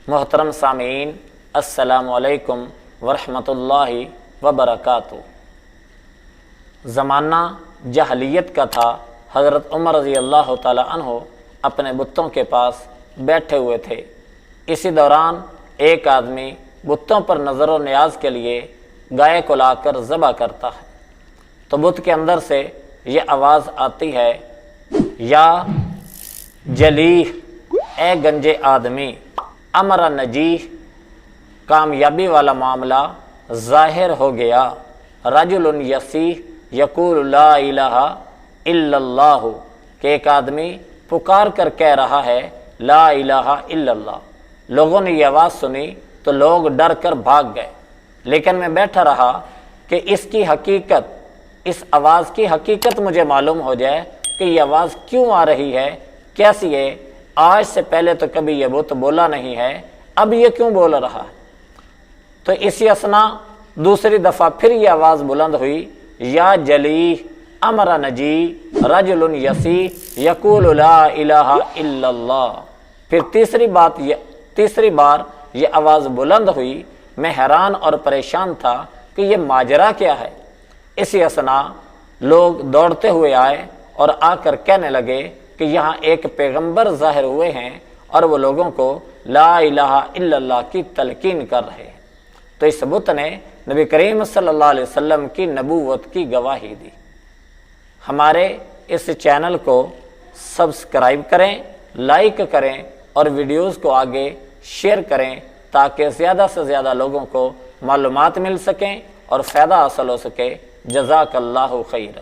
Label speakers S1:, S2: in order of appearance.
S1: محترم سامعین، السلام علیکم ورحمۃ اللہ وبرکاتہ۔ زمانہ جاہلیت کا تھا۔ حضرت عمر رضی اللہ تعالی عنہ اپنے بتوں کے پاس بیٹھے ہوئے تھے۔ اسی دوران ایک آدمی بتوں پر نظر و نیاز کے لیے گائے کو لا کر ذبح کرتا ہے، تو بت کے اندر سے یہ آواز آتی ہے، یا جلیح، اے گنجے آدمی، امر نجیح، کامیابی والا معاملہ ظاہر ہو گیا۔ رجل یسیح یقول لا الہ الا اللہ، کہ ایک آدمی پکار کر کہہ رہا ہے لا الہ الا اللہ۔ لوگوں نے یہ آواز سنی تو لوگ ڈر کر بھاگ گئے، لیکن میں بیٹھا رہا کہ اس کی حقیقت، اس آواز کی حقیقت مجھے معلوم ہو جائے کہ یہ آواز کیوں آ رہی ہے، کیسی ہے۔ آج سے پہلے تو کبھی یہ بت بولا نہیں ہے، اب یہ کیوں بول رہا ہے؟ تو اسی اسنا دوسری دفعہ پھر یہ آواز بلند ہوئی، یا جلیح امر نجی رجل یسیح یقول لا الہ الا اللہ۔ پھر تیسری بار یہ آواز بلند ہوئی۔ میں حیران اور پریشان تھا کہ یہ ماجرا کیا ہے۔ اسی اسنا لوگ دوڑتے ہوئے آئے اور آ کر کہنے لگے کہ یہاں ایک پیغمبر ظاہر ہوئے ہیں اور وہ لوگوں کو لا الہ الا اللہ کی تلقین کر رہے ہیں۔ تو اس بت نے نبی کریم صلی اللہ علیہ وسلم کی نبوت کی گواہی دی۔ ہمارے اس چینل کو سبسکرائب کریں، لائک کریں اور ویڈیوز کو آگے شیئر کریں تاکہ زیادہ سے زیادہ لوگوں کو معلومات مل سکیں اور فائدہ حاصل ہو سکے۔ جزاک اللہ خیر۔